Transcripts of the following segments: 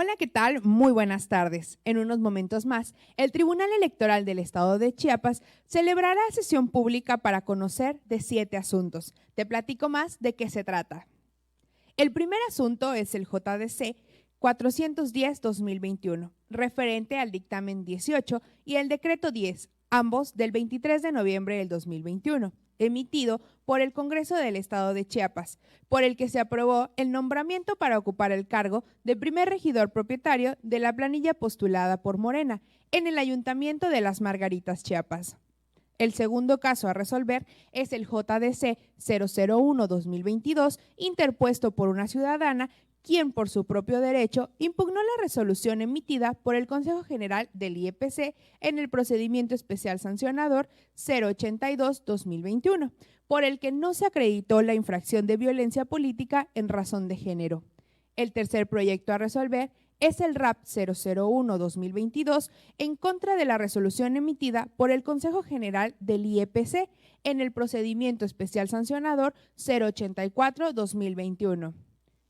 Hola, ¿qué tal? Muy buenas tardes. En unos momentos más, el Tribunal Electoral del Estado de Chiapas celebrará sesión pública para conocer de 7 asuntos. Te platico más de qué se trata. El primer asunto es el JDC 410-2021, referente al dictamen 18 y el decreto 10, ambos del 23 de noviembre del 2021, emitido por el Congreso del Estado de Chiapas, por el que se aprobó el nombramiento para ocupar el cargo de primer regidor propietario de la planilla postulada por Morena en el Ayuntamiento de Las Margaritas, Chiapas. El segundo caso a resolver es el JDC 001-2022, interpuesto por una ciudadana, quien por su propio derecho impugnó la resolución emitida por el Consejo General del IEPC en el procedimiento especial sancionador 082-2021, por el que no se acreditó la infracción de violencia política en razón de género. El tercer proyecto a resolver es el RAP 001-2022 en contra de la resolución emitida por el Consejo General del IEPC en el procedimiento especial sancionador 084-2021.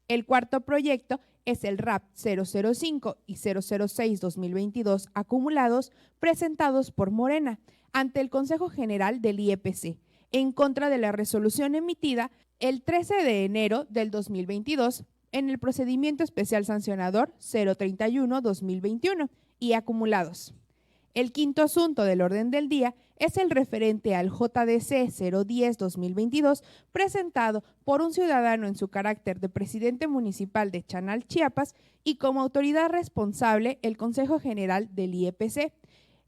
El cuarto proyecto es el RAP 005 y 006-2022 acumulados presentados por Morena ante el Consejo General del IEPC en contra de la resolución emitida el 13 de enero del 2022 en el procedimiento especial sancionador 031-2021 y acumulados. El quinto asunto del orden del día es el referente al JDC 010-2022 presentado por un ciudadano en su carácter de presidente municipal de Chanal, Chiapas, y como autoridad responsable el Consejo General del IEPC.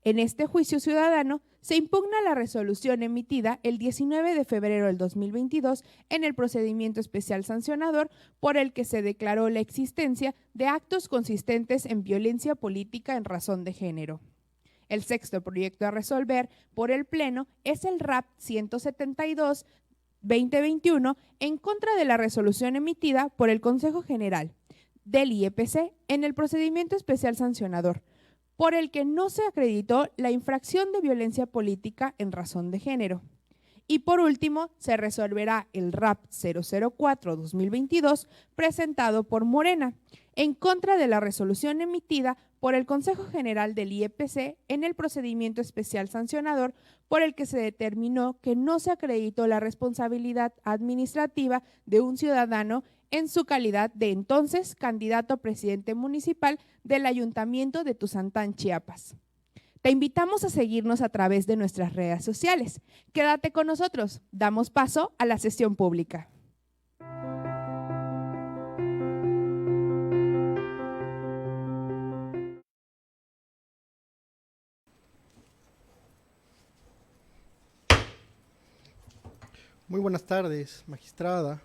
En este juicio ciudadano se impugna la resolución emitida el 19 de febrero del 2022 en el procedimiento especial sancionador por el que se declaró la existencia de actos consistentes en violencia política en razón de género. El sexto proyecto a resolver por el Pleno es el RAP 172-2021 en contra de la resolución emitida por el Consejo General del IEPC en el procedimiento especial sancionador, por el que no se acreditó la infracción de violencia política en razón de género. Y por último, se resolverá el RAP 004-2022 presentado por Morena en contra de la resolución emitida por el Consejo General del IEPC en el procedimiento especial sancionador por el que se determinó que no se acreditó la responsabilidad administrativa de un ciudadano en su calidad de entonces candidato a presidente municipal del Ayuntamiento de Tuzantán, Chiapas. Te invitamos a seguirnos a través de nuestras redes sociales. Quédate con nosotros, damos paso a la sesión pública. Muy buenas tardes, magistrada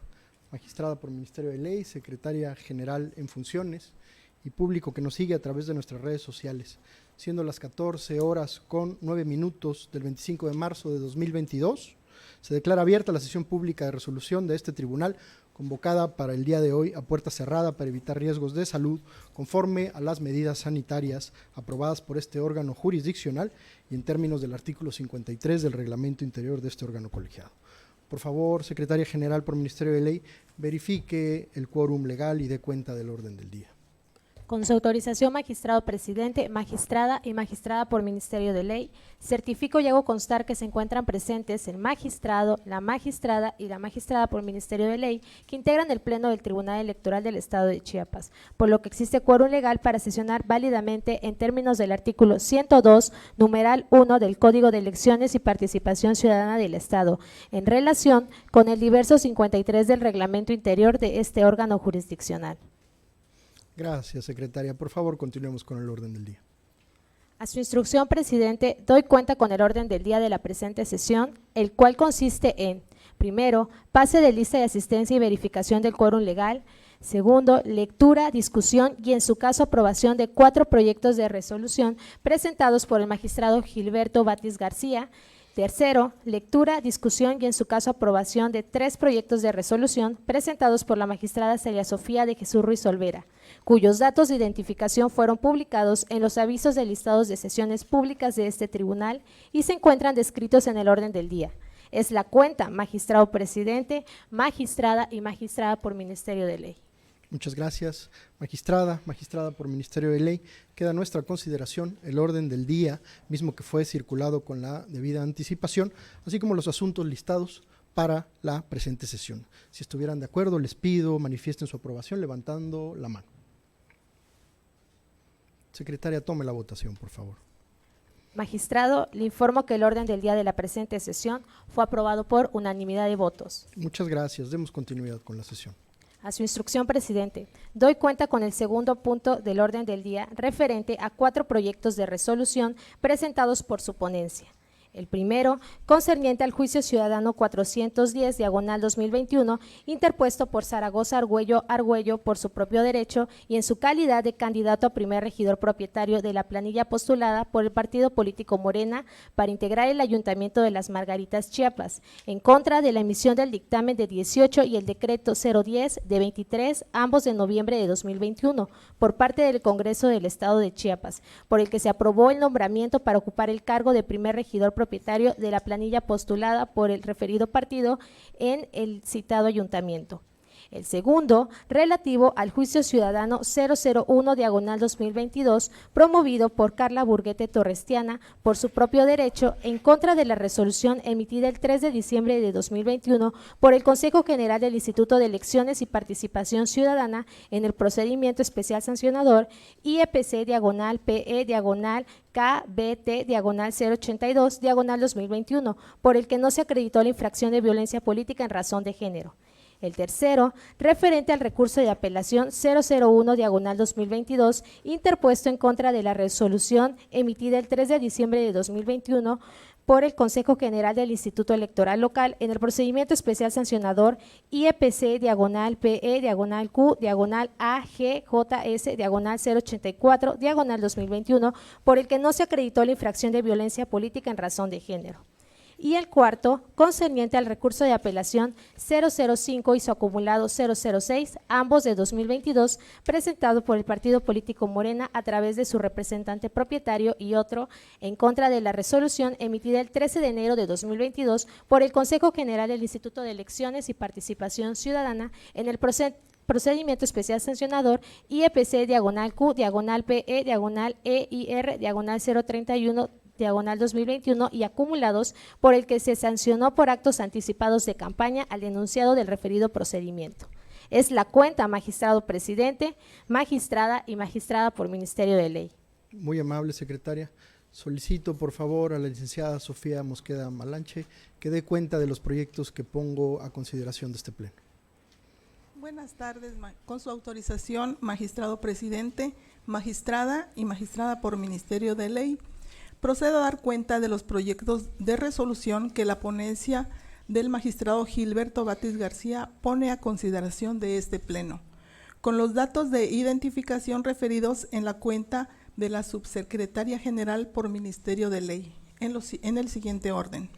por Ministerio de Ley, secretaria general en funciones y público que nos sigue a través de nuestras redes sociales. Siendo las 14:09 del 25 de marzo de 2022, se declara abierta la sesión pública de resolución de este tribunal, convocada para el día de hoy a puerta cerrada para evitar riesgos de salud, conforme a las medidas sanitarias aprobadas por este órgano jurisdiccional y en términos del artículo 53 del reglamento interior de este órgano colegiado. Por favor, secretaria general por Ministerio de Ley, verifique el quórum legal y dé cuenta del orden del día. Con su autorización, magistrado presidente, magistrada y magistrada por Ministerio de Ley, certifico y hago constar que se encuentran presentes el magistrado, la magistrada y la magistrada por Ministerio de Ley, que integran el Pleno del Tribunal Electoral del Estado de Chiapas, por lo que existe quórum legal para sesionar válidamente en términos del artículo 102, numeral 1 del Código de Elecciones y Participación Ciudadana del Estado, en relación con el diverso 53 del reglamento interior de este órgano jurisdiccional. Gracias, secretaria. Por favor, continuemos con el orden del día. A su instrucción, presidente, doy cuenta con el orden del día de la presente sesión, el cual consiste en: primero, pase de lista de asistencia y verificación del quórum legal; segundo, lectura, discusión y en su caso aprobación de 4 proyectos de resolución presentados por el magistrado Gilberto Batis García; tercero, lectura, discusión y en su caso aprobación de 3 proyectos de resolución presentados por la magistrada Celia Sofía de Jesús Ruiz Olvera, cuyos datos de identificación fueron publicados en los avisos de listados de sesiones públicas de este tribunal y se encuentran descritos en el orden del día. Es la cuenta magistrado presidente, magistrada y magistrada por Ministerio de Ley. Muchas gracias, magistrada por Ministerio de Ley. Queda a nuestra consideración el orden del día, mismo que fue circulado con la debida anticipación, así como los asuntos listados para la presente sesión. Si estuvieran de acuerdo, les pido manifiesten su aprobación levantando la mano. Secretaria, tome la votación, por favor. Magistrado, le informo que el orden del día de la presente sesión fue aprobado por unanimidad de votos. Muchas gracias. Demos continuidad con la sesión. A su instrucción, presidente, doy cuenta con el segundo punto del orden del día referente a 4 proyectos de resolución presentados por su ponencia. El primero, concerniente al juicio ciudadano 410/2021, interpuesto por Zaragoza Argüello por su propio derecho y en su calidad de candidato a primer regidor propietario de la planilla postulada por el partido político Morena para integrar el Ayuntamiento de Las Margaritas, Chiapas, en contra de la emisión del dictamen de 18 y el decreto 010 de 23, ambos de noviembre de 2021, por parte del Congreso del Estado de Chiapas, por el que se aprobó el nombramiento para ocupar el cargo de primer regidor propietario de la planilla postulada por el referido partido en el citado ayuntamiento. El segundo, relativo al juicio ciudadano 001/2022, promovido por Carla Burguete Torrestiana por su propio derecho en contra de la resolución emitida el 3 de diciembre de 2021 por el Consejo General del Instituto de Elecciones y Participación Ciudadana en el procedimiento especial sancionador IEPC/KBT/082/2021, por el que no se acreditó la infracción de violencia política en razón de género. El tercero, referente al recurso de apelación 001/2022, interpuesto en contra de la resolución emitida el 3 de diciembre de 2021 por el Consejo General del Instituto Electoral Local en el procedimiento especial sancionador IEPC/PE/Q/AGJS/084/2021, por el que no se acreditó la infracción de violencia política en razón de género. Y el cuarto, concerniente al recurso de apelación 005 y su acumulado 006, ambos de 2022, presentado por el partido político Morena a través de su representante propietario y otro en contra de la resolución emitida el 13 de enero de 2022 por el Consejo General del Instituto de Elecciones y Participación Ciudadana en el procedimiento especial sancionador IEPC/Q/EIR/031/2021 y acumulados, por el que se sancionó por actos anticipados de campaña al enunciado del referido procedimiento. Es la cuenta, magistrado presidente, magistrada y magistrada por Ministerio de Ley. Muy amable, secretaria. Solicito, por favor, a la licenciada Sofía Mosqueda Malanche que dé cuenta de los proyectos que pongo a consideración de este pleno. Buenas tardes, con su autorización, magistrado presidente, magistrada y magistrada por Ministerio de Ley. Procedo a dar cuenta de los proyectos de resolución que la ponencia del magistrado Gilberto Batis García pone a consideración de este pleno, con los datos de identificación referidos en la cuenta de la subsecretaria general por Ministerio de Ley, en el siguiente orden.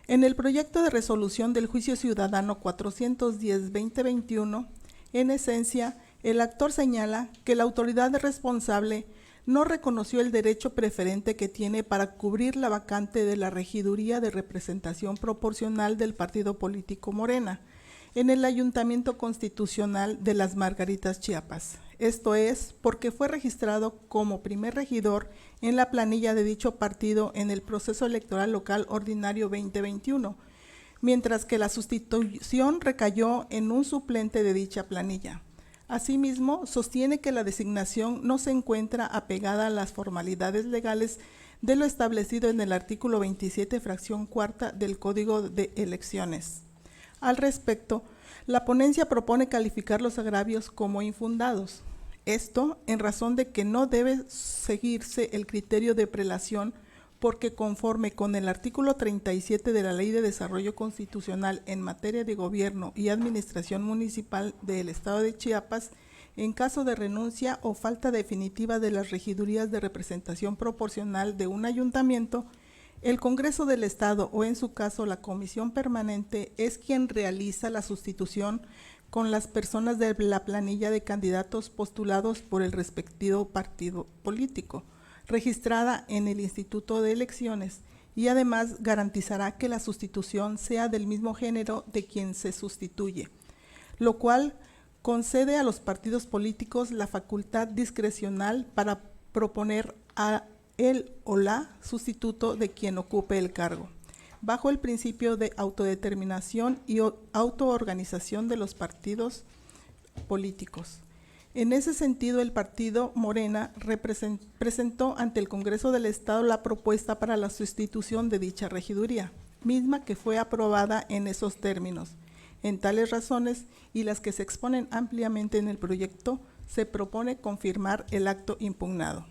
En el proyecto de resolución del juicio ciudadano 410/2021, en esencia, el actor señala que la autoridad responsable no reconoció el derecho preferente que tiene para cubrir la vacante de la regiduría de representación proporcional del partido político Morena en el Ayuntamiento Constitucional de Las Margaritas, Chiapas. Esto es porque fue registrado como primer regidor en la planilla de dicho partido en el proceso electoral local ordinario 2021, mientras que la sustitución recayó en un suplente de dicha planilla. Asimismo, sostiene que la designación no se encuentra apegada a las formalidades legales de lo establecido en el artículo 27, fracción cuarta del Código de Elecciones. Al respecto, la ponencia propone calificar los agravios como infundados. Esto en razón de que no debe seguirse el criterio de prelación, porque conforme con el artículo 37 de la Ley de Desarrollo Constitucional en materia de gobierno y administración municipal del Estado de Chiapas, en caso de renuncia o falta definitiva de las regidurías de representación proporcional de un ayuntamiento, el Congreso del Estado o en su caso la Comisión Permanente es quien realiza la sustitución con las personas de la planilla de candidatos postulados por el respectivo partido político, registrada en el Instituto de Elecciones, y además garantizará que la sustitución sea del mismo género de quien se sustituye, lo cual concede a los partidos políticos la facultad discrecional para proponer a él o la sustituto de quien ocupe el cargo, bajo el principio de autodeterminación y autoorganización de los partidos políticos. En ese sentido, el partido Morena presentó ante el Congreso del Estado la propuesta para la sustitución de dicha regiduría, misma que fue aprobada en esos términos. En tales razones y las que se exponen ampliamente en el proyecto, se propone confirmar el acto impugnado.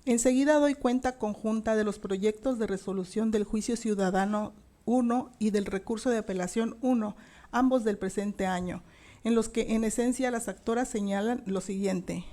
Enseguida doy cuenta conjunta de los proyectos de resolución del Juicio Ciudadano 1 y del Recurso de Apelación 1, ambos del presente año, en los que en esencia las actoras señalan lo siguiente: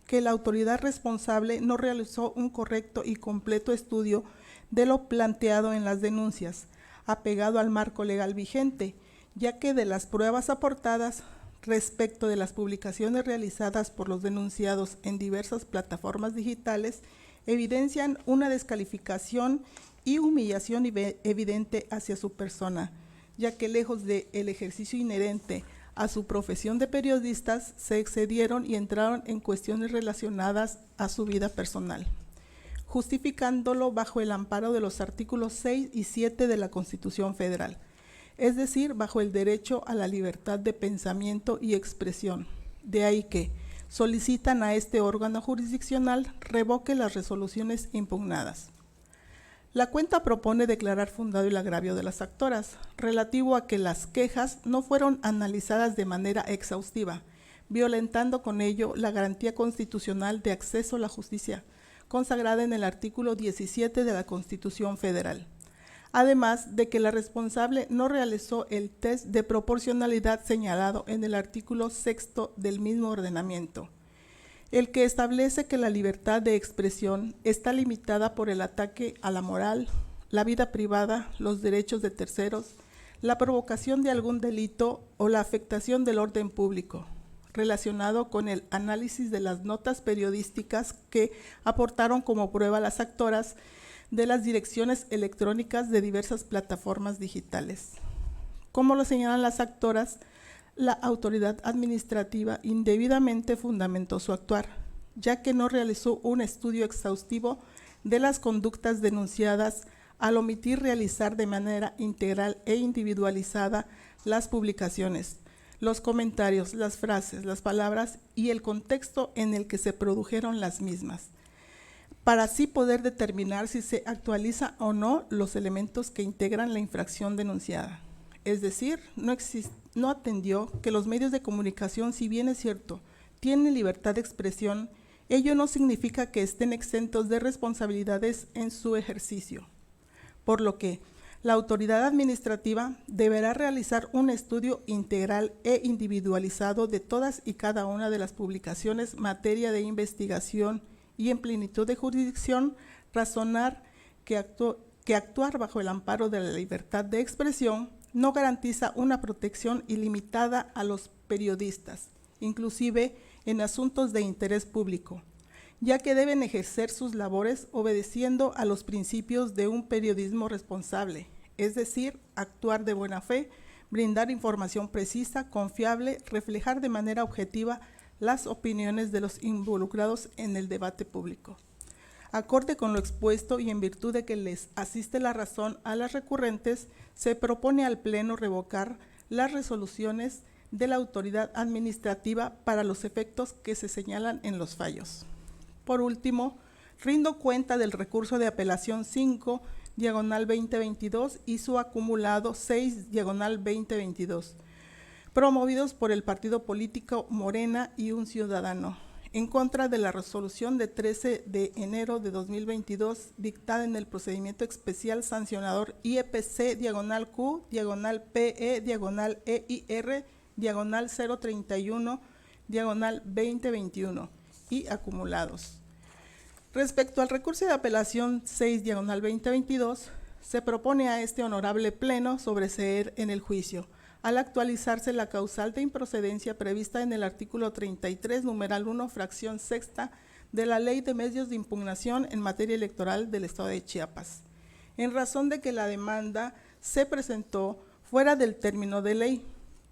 que la autoridad responsable no realizó un correcto y completo estudio de lo planteado en las denuncias, apegado al marco legal vigente, ya que de las pruebas aportadas respecto de las publicaciones realizadas por los denunciados en diversas plataformas digitales evidencian una descalificación y humillación evidente hacia su persona, ya que lejos del ejercicio inherente a su profesión de periodistas, se excedieron y entraron en cuestiones relacionadas a su vida personal, justificándolo bajo el amparo de los artículos 6 y 7 de la Constitución Federal, es decir, bajo el derecho a la libertad de pensamiento y expresión. De ahí que solicitan a este órgano jurisdiccional revoque las resoluciones impugnadas. La cuenta propone declarar fundado el agravio de las actoras, relativo a que las quejas no fueron analizadas de manera exhaustiva, violentando con ello la garantía constitucional de acceso a la justicia, consagrada en el artículo 17 de la Constitución Federal. Además de que la responsable no realizó el test de proporcionalidad señalado en el artículo 6 del mismo ordenamiento, el que establece que la libertad de expresión está limitada por el ataque a la moral, la vida privada, los derechos de terceros, la provocación de algún delito o la afectación del orden público, relacionado con el análisis de las notas periodísticas que aportaron como prueba las actoras de las direcciones electrónicas de diversas plataformas digitales. Como lo señalan las actoras, la autoridad administrativa indebidamente fundamentó su actuar, ya que no realizó un estudio exhaustivo de las conductas denunciadas al omitir realizar de manera integral e individualizada las publicaciones, los comentarios, las frases, las palabras y el contexto en el que se produjeron las mismas, para así poder determinar si se actualiza o no los elementos que integran la infracción denunciada. Es decir, no atendió que los medios de comunicación, si bien es cierto, tienen libertad de expresión, ello no significa que estén exentos de responsabilidades en su ejercicio, por lo que la autoridad administrativa deberá realizar un estudio integral e individualizado de todas y cada una de las publicaciones materia de investigación y en plenitud de jurisdicción razonar que actuar bajo el amparo de la libertad de expresión no garantiza una protección ilimitada a los periodistas, inclusive en asuntos de interés público, ya que deben ejercer sus labores obedeciendo a los principios de un periodismo responsable, es decir, actuar de buena fe, brindar información precisa, confiable, reflejar de manera objetiva las opiniones de los involucrados en el debate público. Acorde con lo expuesto y en virtud de que les asiste la razón a las recurrentes, se propone al Pleno revocar las resoluciones de la autoridad administrativa para los efectos que se señalan en los fallos. Por último, rindo cuenta del recurso de apelación 5, diagonal 2022 y su acumulado 6, diagonal 2022. Promovidos por el partido político Morena y un ciudadano, en contra de la resolución de 13 de enero de 2022 dictada en el procedimiento especial sancionador IEPC, diagonal Q, diagonal PE, diagonal EIR, diagonal 031, diagonal 2021 y acumulados. Respecto al recurso de apelación 6, diagonal 2022, se propone a este honorable Pleno sobreseer en el juicio, al actualizarse la causal de improcedencia prevista en el artículo 33, numeral 1, fracción sexta de la Ley de Medios de Impugnación en materia electoral del Estado de Chiapas, en razón de que la demanda se presentó fuera del término de ley,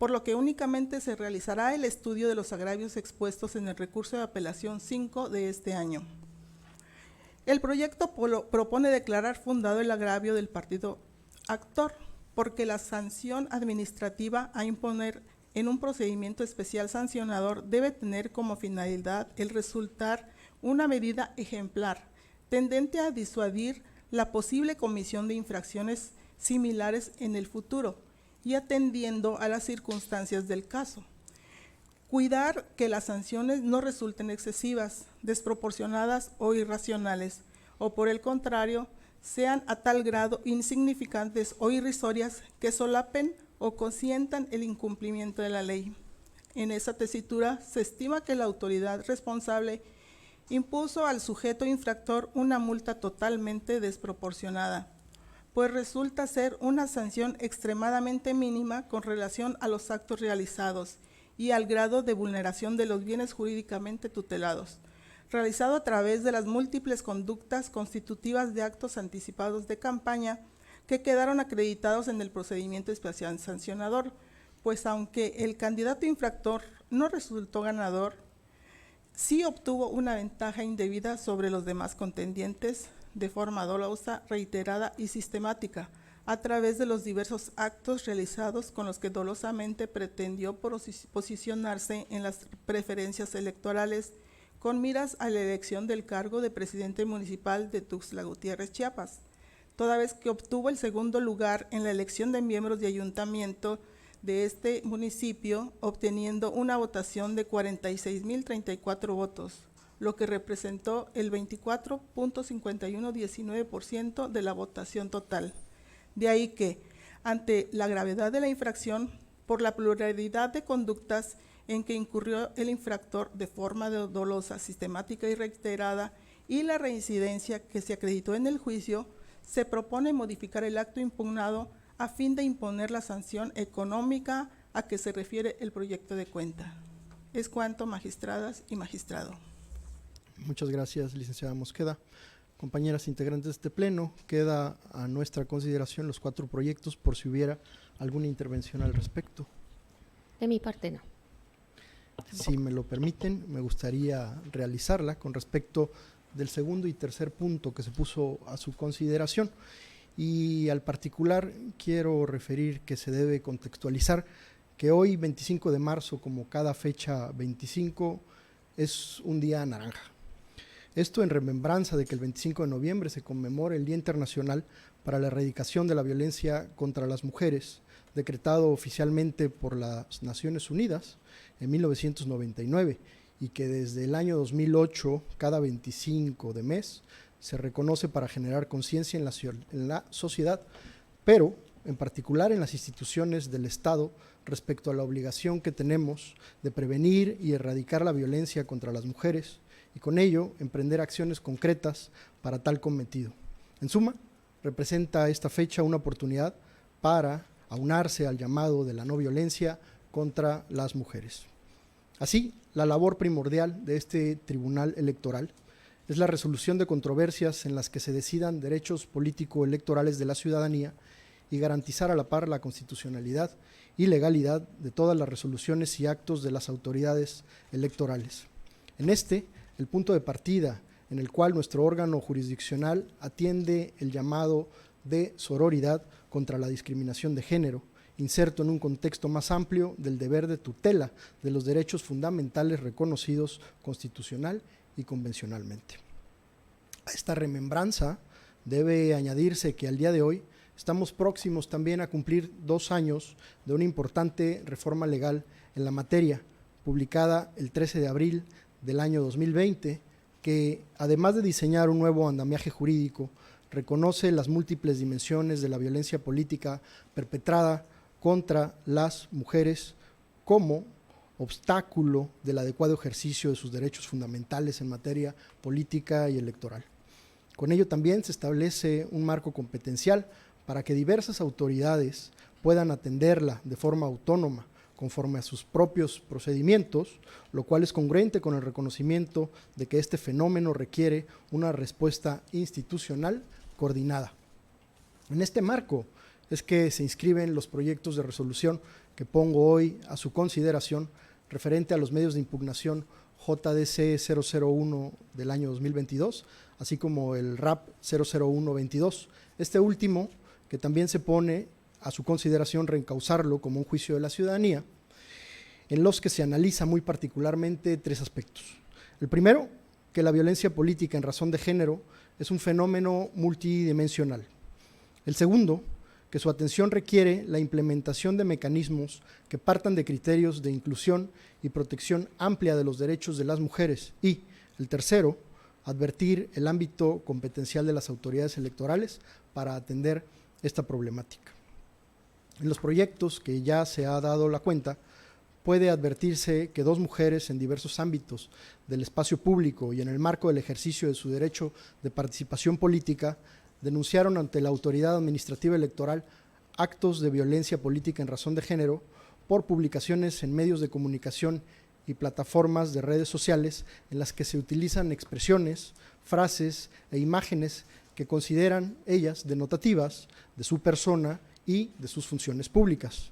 por lo que únicamente se realizará el estudio de los agravios expuestos en el recurso de apelación 5 de este año. El proyecto propone declarar fundado el agravio del partido actor, porque la sanción administrativa a imponer en un procedimiento especial sancionador debe tener como finalidad el resultar una medida ejemplar, tendente a disuadir la posible comisión de infracciones similares en el futuro y atendiendo a las circunstancias del caso. Cuidar que las sanciones no resulten excesivas, desproporcionadas o irracionales, o por el contrario, sean a tal grado insignificantes o irrisorias que solapen o consientan el incumplimiento de la ley. En esa tesitura se estima que la autoridad responsable impuso al sujeto infractor una multa totalmente desproporcionada, pues resulta ser una sanción extremadamente mínima con relación a los actos realizados y al grado de vulneración de los bienes jurídicamente tutelados, realizado a través de las múltiples conductas constitutivas de actos anticipados de campaña que quedaron acreditados en el procedimiento especial sancionador, pues aunque el candidato infractor no resultó ganador, sí obtuvo una ventaja indebida sobre los demás contendientes de forma dolosa, reiterada y sistemática, a través de los diversos actos realizados con los que dolosamente pretendió posicionarse en las preferencias electorales con miras a la elección del cargo de presidente municipal de Tuxtla Gutiérrez, Chiapas, toda vez que obtuvo el segundo lugar en la elección de miembros de ayuntamiento de este municipio, obteniendo una votación de 46,034 votos, lo que representó el 24.5119% de la votación total. De ahí que, ante la gravedad de la infracción, por la pluralidad de conductas en que incurrió el infractor de forma dolosa, sistemática y reiterada, y la reincidencia que se acreditó en el juicio, se propone modificar el acto impugnado a fin de imponer la sanción económica a que se refiere el proyecto de cuenta. Es cuanto, magistradas y magistrado. Muchas gracias, licenciada Mosqueda. Compañeras integrantes de este pleno, queda a nuestra consideración los 4 proyectos por si hubiera alguna intervención al respecto. De mi parte no. Si me lo permiten, me gustaría realizarla con respecto del segundo y tercer punto que se puso a su consideración. Y al particular quiero referir que se debe contextualizar que hoy, 25 de marzo, como cada fecha 25, es un día naranja. Esto en remembranza de que el 25 de noviembre se conmemora el Día Internacional para la Erradicación de la Violencia contra las Mujeres, decretado oficialmente por las Naciones Unidas en 1999, y que desde el año 2008, cada 25 de mes, se reconoce para generar conciencia en la sociedad, pero en particular en las instituciones del Estado respecto a la obligación que tenemos de prevenir y erradicar la violencia contra las mujeres y con ello emprender acciones concretas para tal cometido. En suma, representa esta fecha una oportunidad para aunarse al llamado de la no violencia contra las mujeres. Así, la labor primordial de este tribunal electoral es la resolución de controversias en las que se decidan derechos político-electorales de la ciudadanía y garantizar a la par la constitucionalidad y legalidad de todas las resoluciones y actos de las autoridades electorales. En el punto de partida en el cual nuestro órgano jurisdiccional atiende el llamado de sororidad contra la discriminación de género, inserto en un contexto más amplio del deber de tutela de los derechos fundamentales reconocidos constitucional y convencionalmente. A esta remembranza debe añadirse que al día de hoy estamos próximos también a cumplir 2 años de una importante reforma legal en la materia, publicada el 13 de abril del año 2020, que además de diseñar un nuevo andamiaje jurídico, reconoce las múltiples dimensiones de la violencia política perpetrada contra las mujeres como obstáculo del adecuado ejercicio de sus derechos fundamentales en materia política y electoral. Con ello también se establece un marco competencial para que diversas autoridades puedan atenderla de forma autónoma, conforme a sus propios procedimientos, lo cual es congruente con el reconocimiento de que este fenómeno requiere una respuesta institucional coordinada. En este marco es que se inscriben los proyectos de resolución que pongo hoy a su consideración referente a los medios de impugnación JDC 001 del año 2022, así como el RAP 00122. Este último, que también se pone a su consideración reencauzarlo como un juicio de la ciudadanía, en los que se analiza muy particularmente tres aspectos. El primero, que la violencia política en razón de género es un fenómeno multidimensional. El segundo, que su atención requiere la implementación de mecanismos que partan de criterios de inclusión y protección amplia de los derechos de las mujeres. Y el tercero, advertir el ámbito competencial de las autoridades electorales para atender esta problemática. En los proyectos que ya se ha dado la cuenta, puede advertirse que dos mujeres en diversos ámbitos del espacio público y en el marco del ejercicio de su derecho de participación política denunciaron ante la autoridad administrativa electoral actos de violencia política en razón de género por publicaciones en medios de comunicación y plataformas de redes sociales en las que se utilizan expresiones, frases e imágenes que consideran ellas denotativas de su persona y de sus funciones públicas.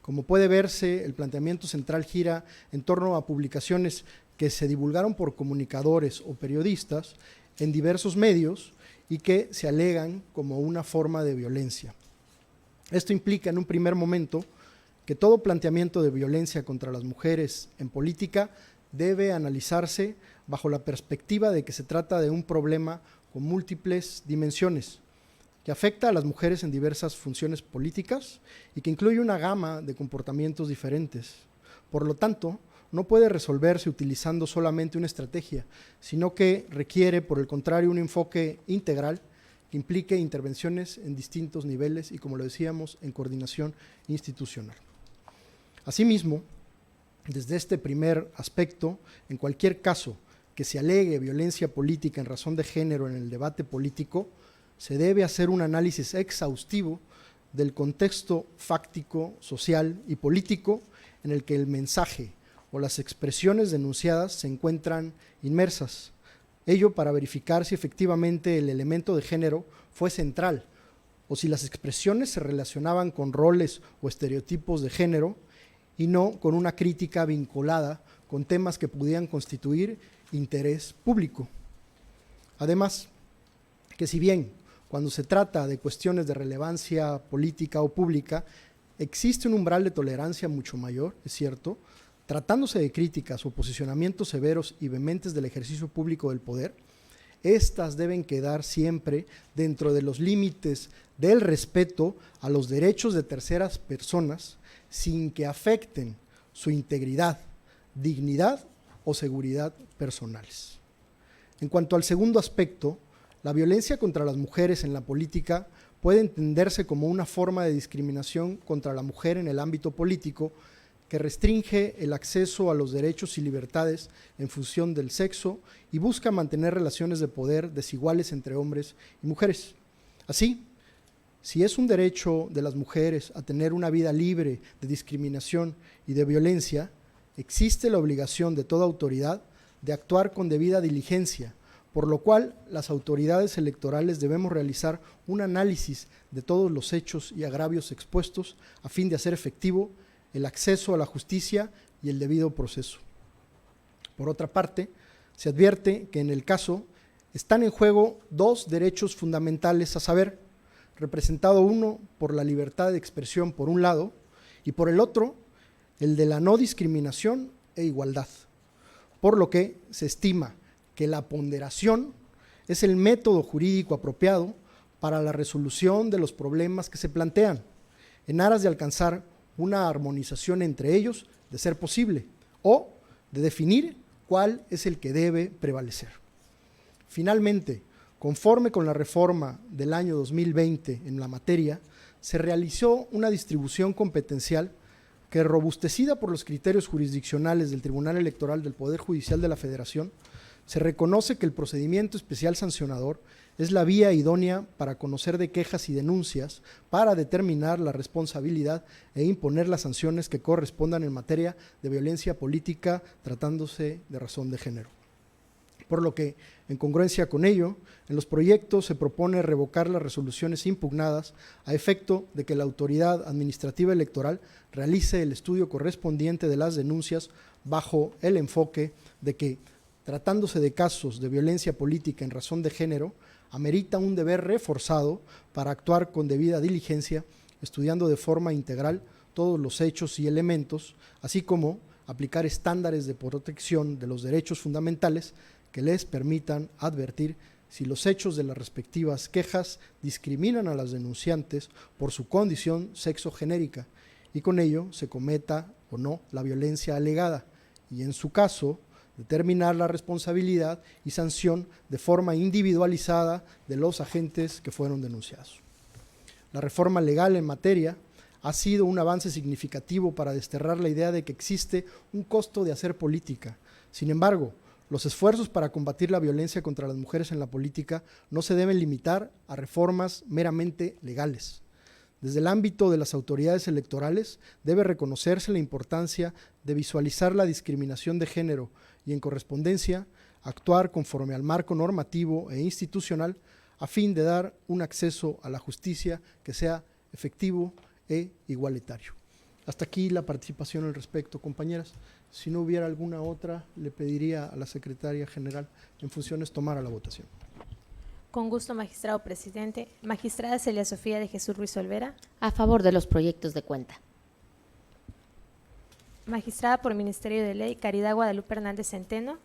Como puede verse, el planteamiento central gira en torno a publicaciones que se divulgaron por comunicadores o periodistas en diversos medios y que se alegan como una forma de violencia. Esto implica en un primer momento que todo planteamiento de violencia contra las mujeres en política debe analizarse bajo la perspectiva de que se trata de un problema con múltiples dimensiones, que afecta a las mujeres en diversas funciones políticas y que incluye una gama de comportamientos diferentes. Por lo tanto, no puede resolverse utilizando solamente una estrategia, sino que requiere, por el contrario, un enfoque integral que implique intervenciones en distintos niveles y, como lo decíamos, en coordinación institucional. Asimismo, desde este primer aspecto, en cualquier caso que se alegue violencia política en razón de género en el debate político, se debe hacer un análisis exhaustivo del contexto fáctico, social y político en el que el mensaje o las expresiones denunciadas se encuentran inmersas. Ello para verificar si efectivamente el elemento de género fue central o si las expresiones se relacionaban con roles o estereotipos de género y no con una crítica vinculada con temas que pudieran constituir interés público. Además, que si bien cuando se trata de cuestiones de relevancia política o pública, existe un umbral de tolerancia mucho mayor, es cierto, tratándose de críticas o posicionamientos severos y vehementes del ejercicio público del poder, estas deben quedar siempre dentro de los límites del respeto a los derechos de terceras personas sin que afecten su integridad, dignidad o seguridad personales. En cuanto al segundo aspecto, la violencia contra las mujeres en la política puede entenderse como una forma de discriminación contra la mujer en el ámbito político que restringe el acceso a los derechos y libertades en función del sexo y busca mantener relaciones de poder desiguales entre hombres y mujeres. Así, si es un derecho de las mujeres a tener una vida libre de discriminación y de violencia, existe la obligación de toda autoridad de actuar con debida diligencia, por lo cual las autoridades electorales debemos realizar un análisis de todos los hechos y agravios expuestos a fin de hacer efectivo el acceso a la justicia y el debido proceso. Por otra parte, se advierte que en el caso están en juego dos derechos fundamentales, a saber, representado uno por la libertad de expresión por un lado y por el otro el de la no discriminación e igualdad, por lo que se estima que la ponderación es el método jurídico apropiado para la resolución de los problemas que se plantean, en aras de alcanzar una armonización entre ellos, de ser posible, o de definir cuál es el que debe prevalecer. Finalmente, conforme con la reforma del año 2020 en la materia, se realizó una distribución competencial que, robustecida por los criterios jurisdiccionales del Tribunal Electoral del Poder Judicial de la Federación, se reconoce que el procedimiento especial sancionador es la vía idónea para conocer de quejas y denuncias, para determinar la responsabilidad e imponer las sanciones que correspondan en materia de violencia política tratándose de razón de género. por lo que, en congruencia con ello, en los proyectos se propone revocar las resoluciones impugnadas a efecto de que la autoridad administrativa electoral realice el estudio correspondiente de las denuncias bajo el enfoque de que, tratándose de casos de violencia política en razón de género, amerita un deber reforzado para actuar con debida diligencia, estudiando de forma integral todos los hechos y elementos, así como aplicar estándares de protección de los derechos fundamentales que les permitan advertir si los hechos de las respectivas quejas discriminan a las denunciantes por su condición sexogenérica y con ello se cometa o no la violencia alegada y, en su caso, determinar la responsabilidad y sanción de forma individualizada de los agentes que fueron denunciados. La reforma legal en materia ha sido un avance significativo para desterrar la idea de que existe un costo de hacer política. Sin embargo, los esfuerzos para combatir la violencia contra las mujeres en la política no se deben limitar a reformas meramente legales. Desde el ámbito de las autoridades electorales debe reconocerse la importancia de visualizar la discriminación de género y, en correspondencia, actuar conforme al marco normativo e institucional a fin de dar un acceso a la justicia que sea efectivo e igualitario. Hasta aquí la participación al respecto, compañeras. Si no hubiera alguna otra, le pediría a la secretaria general en funciones tomara la votación. Con gusto, magistrado presidente. Magistrada Celia Sofía de Jesús Ruiz Olvera. A favor de los proyectos de cuenta. Magistrada por Ministerio de Ley, Caridad Guadalupe Hernández Centeno.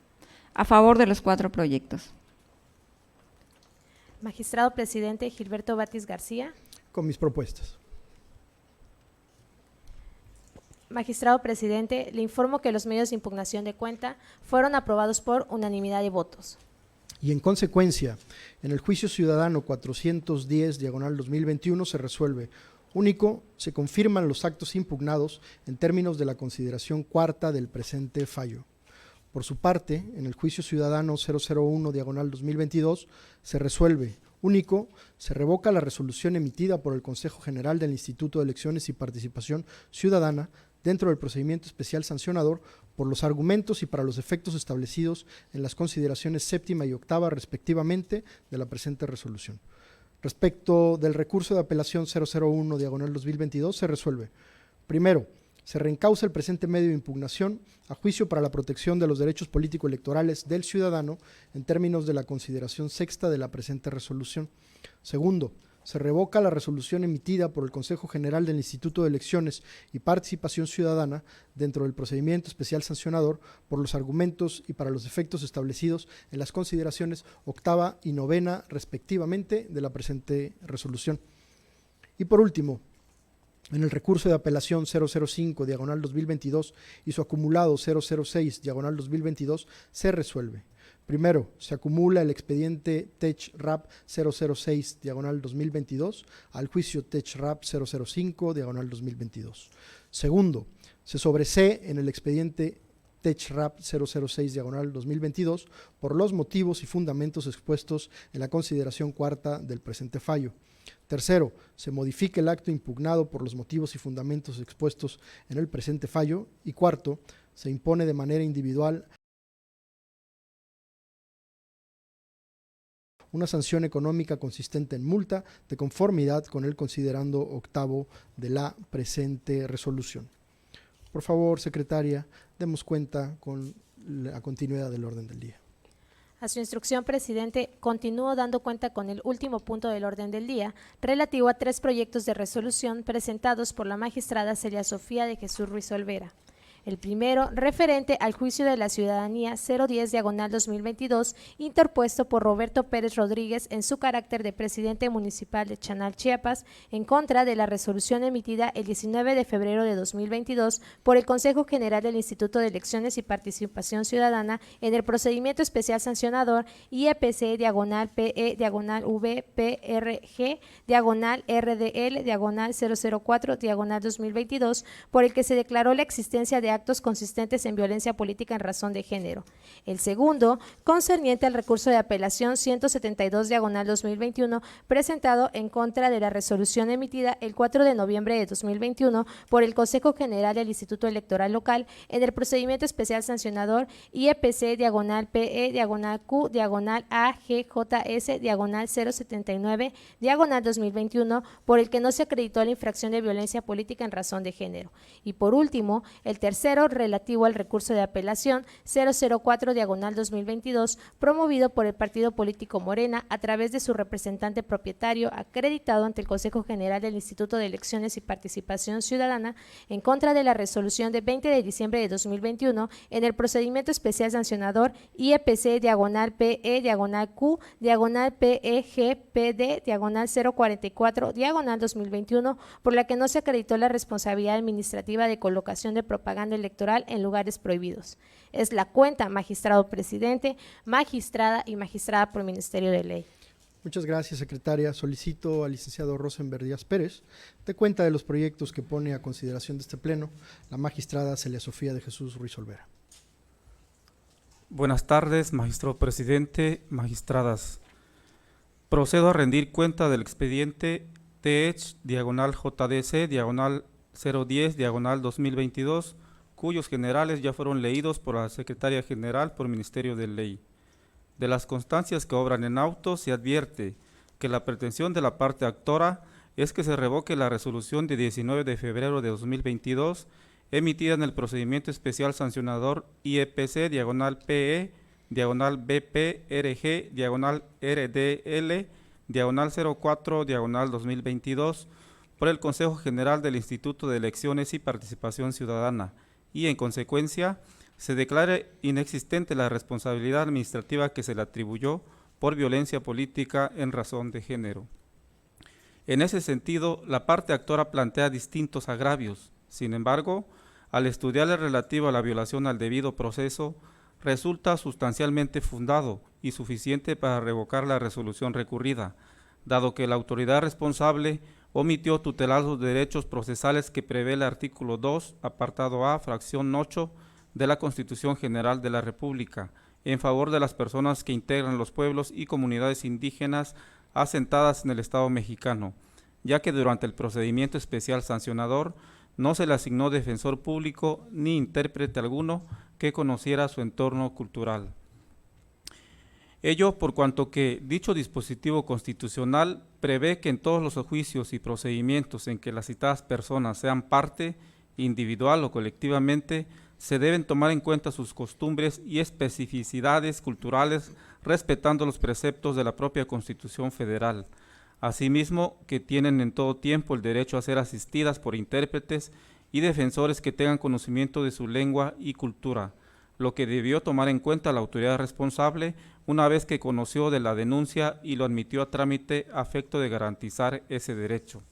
A favor de los 4 proyectos. Magistrado presidente Gilberto Batis García. Con mis propuestas. Magistrado presidente, le informo que los medios de impugnación de cuenta fueron aprobados por unanimidad de votos. Y en consecuencia, en el juicio ciudadano 410/2021 se resuelve: único, se confirman los actos impugnados en términos de la consideración cuarta del presente fallo. Por su parte, en el juicio ciudadano 001/2022 se resuelve: único, se revoca la resolución emitida por el Consejo General del Instituto de Elecciones y Participación Ciudadana dentro del procedimiento especial sancionador por los argumentos y para los efectos establecidos en las consideraciones séptima y octava respectivamente de la presente resolución. Respecto del recurso de apelación 001/2022 se resuelve: primero, se reencausa el presente medio de impugnación a juicio para la protección de los derechos político-electorales del ciudadano en términos de la consideración sexta de la presente resolución. Segundo, se revoca la resolución emitida por el Consejo General del Instituto de Elecciones y Participación Ciudadana dentro del procedimiento especial sancionador por los argumentos y para los efectos establecidos en las consideraciones octava y novena respectivamente de la presente resolución. Y por último, en el recurso de apelación 005/2022 y su acumulado 006/2022 se resuelve: primero, se acumula el expediente TECH-RAP 006/2022 al juicio TECH-RAP 005/2022. Segundo, se sobresee en el expediente TECH-RAP 006/2022 por los motivos y fundamentos expuestos en la consideración cuarta del presente fallo. Tercero, se modifica el acto impugnado por los motivos y fundamentos expuestos en el presente fallo. Y cuarto, se impone de manera individual una sanción económica consistente en multa de conformidad con el considerando octavo de la presente resolución. Por favor, secretaria, demos cuenta con la continuidad del orden del día. A su instrucción, presidente, continúo dando cuenta con el último punto del orden del día, relativo a 3 proyectos de resolución presentados por la magistrada Celia Sofía de Jesús Ruiz Olvera. El primero, referente al juicio de la ciudadanía 010/2022, interpuesto por Roberto Pérez Rodríguez en su carácter de presidente municipal de Chanal, Chiapas, en contra de la resolución emitida el 19 de febrero de 2022 por el Consejo General del Instituto de Elecciones y Participación Ciudadana en el procedimiento especial sancionador IEPC/PE/VPRG/RDL/004/2022, por el que se declaró la existencia de actos consistentes en violencia política en razón de género. El segundo, concerniente al recurso de apelación 172/2021 presentado en contra de la resolución emitida el 4 de noviembre de 2021 por el Consejo General del Instituto Electoral Local en el procedimiento especial sancionador IEPC/PE/AGJS/079/2021 por el que no se acreditó la infracción de violencia política en razón de género. Y por último, el tercero, relativo al recurso de apelación 004/2022 promovido por el partido político Morena a través de su representante propietario acreditado ante el Consejo General del Instituto de Elecciones y Participación Ciudadana en contra de la resolución de 20 de diciembre de 2021 en el procedimiento especial sancionador IEPC/PE-Q/PEGPD/044/2021 por la que no se acreditó la responsabilidad administrativa de colocación de propaganda electoral en lugares prohibidos. Es la cuenta, magistrado presidente, magistrada y magistrada por Ministerio de Ley. Muchas gracias, secretaria. Solicito al licenciado Rosenberg Díaz Pérez de cuenta de los proyectos que pone a consideración de este pleno la magistrada Celia Sofía de Jesús Ruiz Olvera. Buenas tardes, magistrado presidente, magistradas. Procedo a rendir cuenta del expediente TH/JDC/010/2022, cuyos generales ya fueron leídos por la Secretaria General por Ministerio de Ley. De las constancias que obran en auto se advierte que la pretensión de la parte actora es que se revoque la resolución de 19 de febrero de 2022 emitida en el procedimiento especial sancionador IEPC/BP-RG/RDL/04/2022 por el Consejo General del Instituto de Elecciones y Participación Ciudadana y, en consecuencia, se declare inexistente la responsabilidad administrativa que se le atribuyó por violencia política en razón de género. En ese sentido, la parte actora plantea distintos agravios. Sin embargo, al estudiar el relativo a la violación al debido proceso, resulta sustancialmente fundado y suficiente para revocar la resolución recurrida, dado que la autoridad responsable omitió tutelar los derechos procesales que prevé el artículo 2, apartado A, fracción 8 de la Constitución General de la República, en favor de las personas que integran los pueblos y comunidades indígenas asentadas en el Estado mexicano, ya que durante el procedimiento especial sancionador no se le asignó defensor público ni intérprete alguno que conociera su entorno cultural. Ello por cuanto que dicho dispositivo constitucional prevé que en todos los juicios y procedimientos en que las citadas personas sean parte, individual o colectivamente, se deben tomar en cuenta sus costumbres y especificidades culturales, respetando los preceptos de la propia Constitución Federal. Asimismo, que tienen en todo tiempo el derecho a ser asistidas por intérpretes y defensores que tengan conocimiento de su lengua y cultura, lo que debió tomar en cuenta la autoridad responsable una vez que conoció de la denuncia y lo admitió a trámite a efecto de garantizar ese derecho.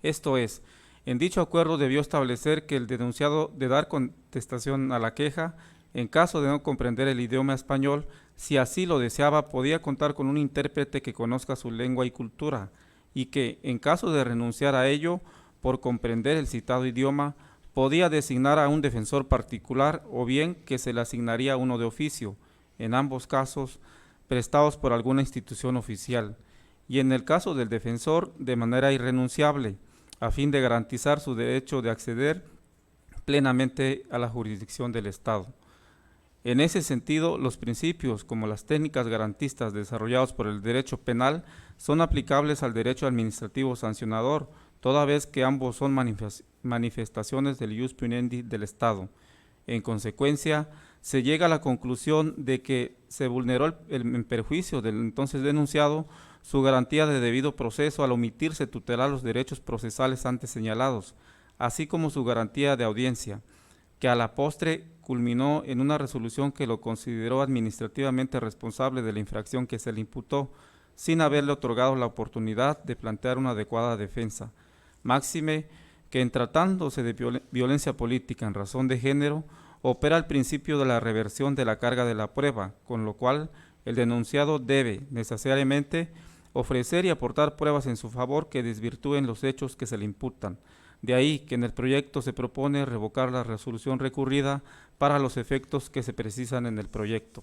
Esto es, en dicho acuerdo debió establecer que el denunciado de dar contestación a la queja, en caso de no comprender el idioma español, si así lo deseaba, podía contar con un intérprete que conozca su lengua y cultura, y que, en caso de renunciar a ello, por comprender el citado idioma, podía designar a un defensor particular o bien que se le asignaría uno de oficio, en ambos casos prestados por alguna institución oficial, y en el caso del defensor de manera irrenunciable, a fin de garantizar su derecho de acceder plenamente a la jurisdicción del Estado. En ese sentido, los principios, como las técnicas garantistas desarrollados por el derecho penal, son aplicables al derecho administrativo sancionador, toda vez que ambos son manifestaciones del ius puniendi del Estado. En consecuencia, se llega a la conclusión de que se vulneró en perjuicio del entonces denunciado su garantía de debido proceso al omitirse tutelar los derechos procesales antes señalados, así como su garantía de audiencia, que a la postre culminó en una resolución que lo consideró administrativamente responsable de la infracción que se le imputó, sin haberle otorgado la oportunidad de plantear una adecuada defensa. Máxime que en tratándose de violencia política en razón de género, opera el principio de la reversión de la carga de la prueba, con lo cual el denunciado debe necesariamente ofrecer y aportar pruebas en su favor que desvirtúen los hechos que se le imputan, De ahí que en el proyecto se propone revocar la resolución recurrida para los efectos que se precisan en el proyecto.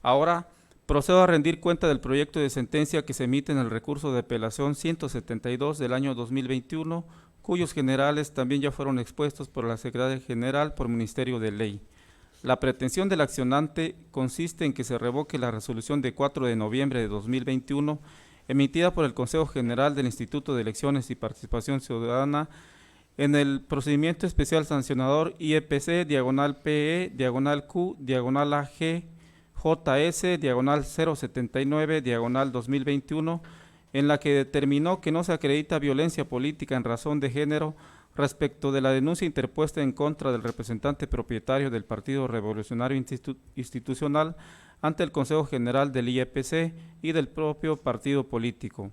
Ahora procedo a rendir cuenta del proyecto de sentencia que se emite en el recurso de apelación 172 del año 2021, cuyos generales también ya fueron expuestos por la Secretaría General por Ministerio de Ley. La pretensión del accionante consiste en que se revoque la resolución de 4 de noviembre de 2021 emitida por el Consejo General del Instituto de Elecciones y Participación Ciudadana en el procedimiento especial sancionador IEPC, diagonal PE, diagonal Q, diagonal AG, JS, diagonal 079, diagonal 2021, en la que determinó que no se acredita violencia política en razón de género respecto de la denuncia interpuesta en contra del representante propietario del Partido Revolucionario Institucional ante el Consejo General del IEPC y del propio partido político.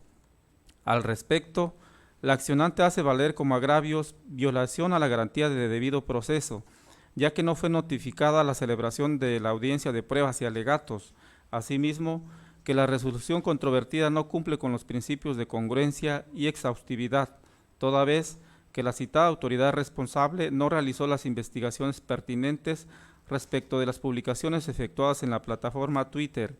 Al respecto, la accionante hace valer como agravios violación a la garantía de debido proceso, ya que no fue notificada la celebración de la audiencia de pruebas y alegatos. Asimismo, que la resolución controvertida no cumple con los principios de congruencia y exhaustividad, toda vez que la citada autoridad responsable no realizó las investigaciones pertinentes respecto de las publicaciones efectuadas en la plataforma Twitter,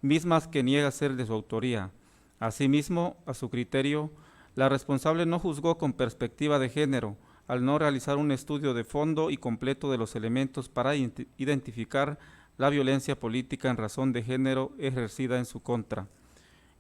mismas que niega ser de su autoría. Asimismo, a su criterio, la responsable no juzgó con perspectiva de género, al no realizar un estudio de fondo y completo de los elementos para identificar la violencia política en razón de género ejercida en su contra.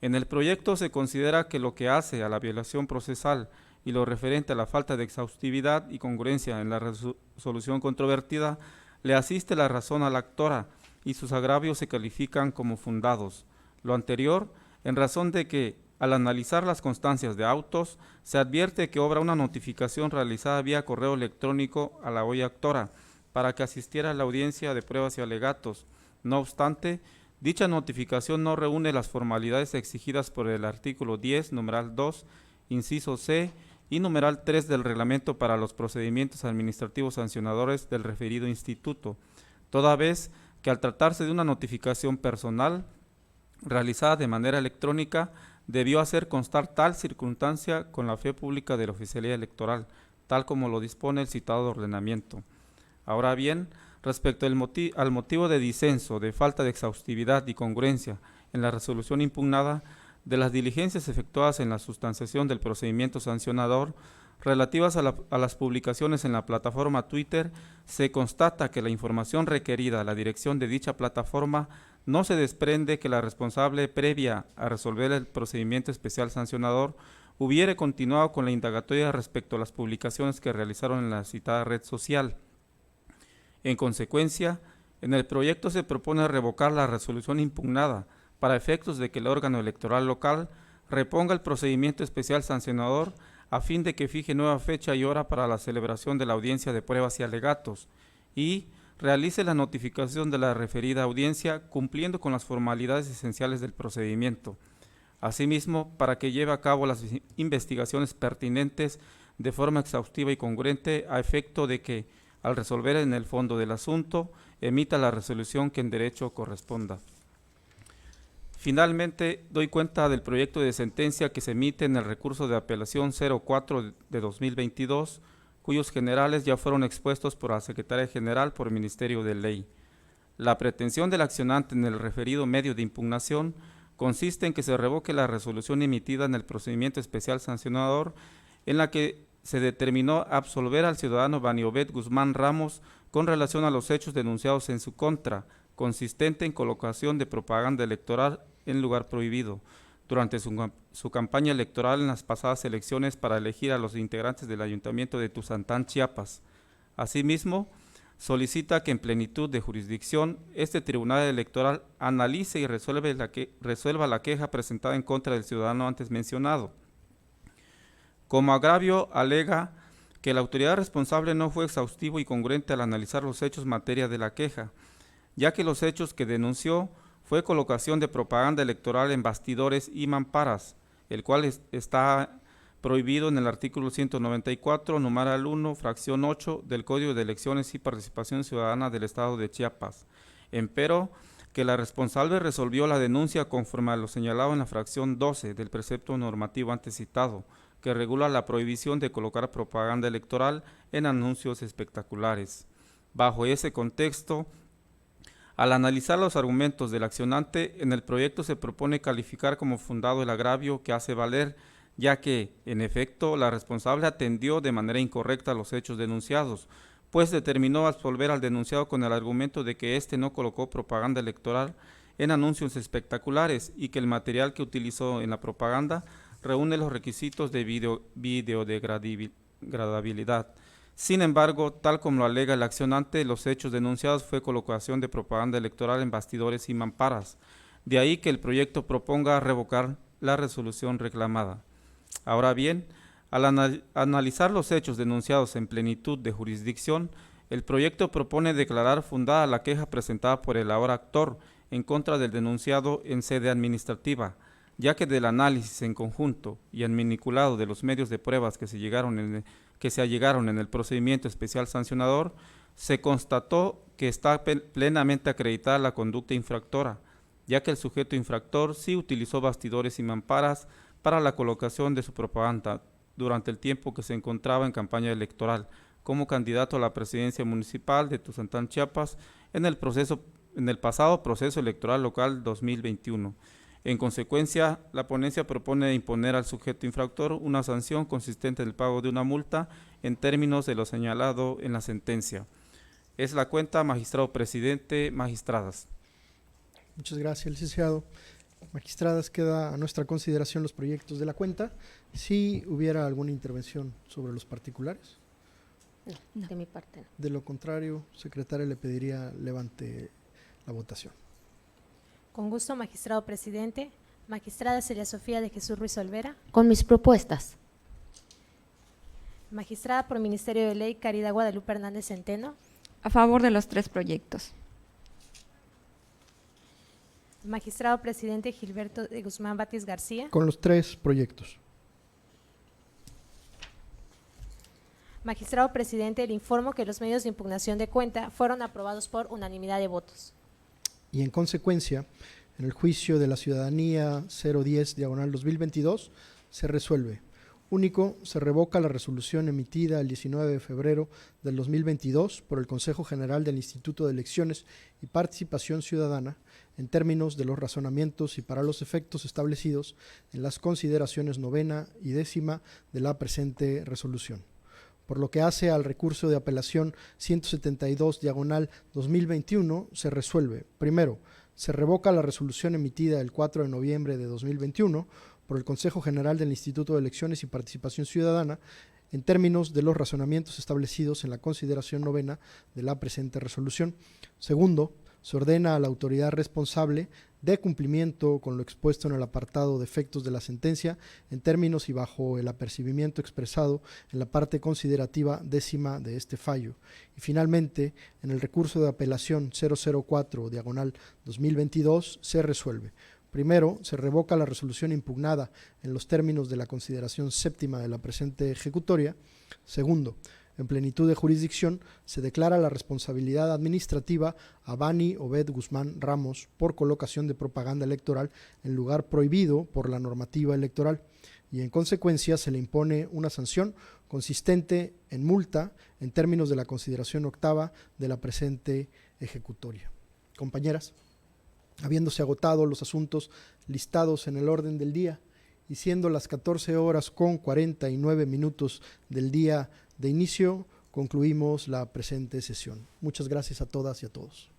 En el proyecto se considera que lo que hace a la violación procesal y lo referente a la falta de exhaustividad y congruencia en la resolución controvertida, le asiste la razón a la actora y sus agravios se califican como fundados. Lo anterior, en razón de que, al analizar las constancias de autos, se advierte que obra una notificación realizada vía correo electrónico a la hoy actora para que asistiera a la audiencia de pruebas y alegatos. No obstante, dicha notificación no reúne las formalidades exigidas por el artículo 10, numeral 2, inciso C y numeral 3 del reglamento para los procedimientos administrativos sancionadores del referido instituto, toda vez que al tratarse de una notificación personal realizada de manera electrónica, debió hacer constar tal circunstancia con la fe pública de la oficialía electoral, tal como lo dispone el citado ordenamiento. Ahora bien, respecto al motivo de disenso, de falta de exhaustividad y congruencia en la resolución impugnada, de las diligencias efectuadas en la sustanciación del procedimiento sancionador relativas a las publicaciones en la plataforma Twitter, se constata que la información requerida a la dirección de dicha plataforma no se desprende que la responsable previa a resolver el procedimiento especial sancionador hubiere continuado con la indagatoria respecto a las publicaciones que realizaron en la citada red social. En consecuencia, en el proyecto se propone revocar la resolución impugnada para efectos de que el órgano electoral local reponga el procedimiento especial sancionador a fin de que fije nueva fecha y hora para la celebración de la audiencia de pruebas y alegatos y realice la notificación de la referida audiencia cumpliendo con las formalidades esenciales del procedimiento. Asimismo, para que lleve a cabo las investigaciones pertinentes de forma exhaustiva y congruente a efecto de que, al resolver en el fondo del asunto, emita la resolución que en derecho corresponda. Finalmente, doy cuenta del proyecto de sentencia que se emite en el recurso de apelación 04 de 2022, cuyos generales ya fueron expuestos por la Secretaría General por el Ministerio de Ley. La pretensión del accionante en el referido medio de impugnación consiste en que se revoque la resolución emitida en el procedimiento especial sancionador en la que se determinó absolver al ciudadano Baniobet Guzmán Ramos con relación a los hechos denunciados en su contra, consistente en colocación de propaganda electoral en lugar prohibido, durante su campaña electoral en las pasadas elecciones para elegir a los integrantes del Ayuntamiento de Tuzantán, Chiapas. Asimismo, solicita que en plenitud de jurisdicción, este Tribunal Electoral analice y resuelva la queja presentada en contra del ciudadano antes mencionado. Como agravio, alega que la autoridad responsable no fue exhaustivo y congruente al analizar los hechos materia de la queja, ya que los hechos que denunció fue colocación de propaganda electoral en bastidores y mamparas, el cual está prohibido en el artículo 194, numeral 1, fracción 8 del Código de Elecciones y Participación Ciudadana del Estado de Chiapas. Empero, que la responsable resolvió la denuncia conforme a lo señalado en la fracción 12 del precepto normativo antes citado, que regula la prohibición de colocar propaganda electoral en anuncios espectaculares. Bajo ese contexto, al analizar los argumentos del accionante, en el proyecto se propone calificar como fundado el agravio que hace valer, ya que, en efecto, la responsable atendió de manera incorrecta los hechos denunciados, pues determinó absolver al denunciado con el argumento de que éste no colocó propaganda electoral en anuncios espectaculares y que el material que utilizó en la propaganda reúne los requisitos de videodegradabilidad. Sin embargo, tal como lo alega el accionante, los hechos denunciados fue colocación de propaganda electoral en bastidores y mamparas. De ahí que el proyecto proponga revocar la resolución reclamada. Ahora bien, al analizar los hechos denunciados en plenitud de jurisdicción, el proyecto propone declarar fundada la queja presentada por el ahora actor en contra del denunciado en sede administrativa, ya que del análisis en conjunto y en miniculado de los medios de pruebas que se allegaron en el procedimiento especial sancionador, se constató que está plenamente acreditada la conducta infractora, ya que el sujeto infractor sí utilizó bastidores y mamparas para la colocación de su propaganda durante el tiempo que se encontraba en campaña electoral como candidato a la presidencia municipal de Tuzantán, Chiapas, en el pasado proceso electoral local 2021. En consecuencia, la ponencia propone imponer al sujeto infractor una sanción consistente en el pago de una multa en términos de lo señalado en la sentencia. Es la cuenta, magistrado presidente, magistradas. Muchas gracias, licenciado. Magistradas, queda a nuestra consideración los proyectos de la cuenta. Si hubiera alguna intervención sobre los particulares. No, de mi parte no. De lo contrario, secretaria, le pediría levante la votación. Con gusto, magistrado presidente. Magistrada Celia Sofía de Jesús Ruiz Olvera. Con mis propuestas. Magistrada por Ministerio de Ley Caridad Guadalupe Hernández Centeno. A favor de los 3 proyectos. Magistrado presidente Gilberto de Guzmán Batis García. Con los 3 proyectos. Magistrado presidente, le informo que los medios de impugnación de cuenta fueron aprobados por unanimidad de votos. Y en consecuencia, en el juicio de la ciudadanía 010/2022 se resuelve. Único, se revoca la resolución emitida el 19 de febrero del 2022 por el Consejo General del Instituto de Elecciones y Participación Ciudadana en términos de los razonamientos y para los efectos establecidos en las consideraciones 9ª y 10ª de la presente resolución. Por lo que hace al recurso de apelación 172/2021, se resuelve. Primero, se revoca la resolución emitida el 4 de noviembre de 2021 por el Consejo General del Instituto de Elecciones y Participación Ciudadana en términos de los razonamientos establecidos en la consideración 9ª de la presente resolución. Segundo, se ordena a la autoridad responsable de cumplimiento con lo expuesto en el apartado de efectos de la sentencia en términos y bajo el apercibimiento expresado en la parte considerativa 10ª de este fallo. Y finalmente, en el recurso de apelación 004/2022 se resuelve. Primero, se revoca la resolución impugnada en los términos de la consideración 7ª de la presente ejecutoria. Segundo, en plenitud de jurisdicción, se declara la responsabilidad administrativa a Bani Obed Guzmán Ramos por colocación de propaganda electoral en lugar prohibido por la normativa electoral y en consecuencia se le impone una sanción consistente en multa en términos de la consideración 8ª de la presente ejecutoria. Compañeras, habiéndose agotado los asuntos listados en el orden del día y siendo las 14:49 del día de inicio, concluimos la presente sesión. Muchas gracias a todas y a todos.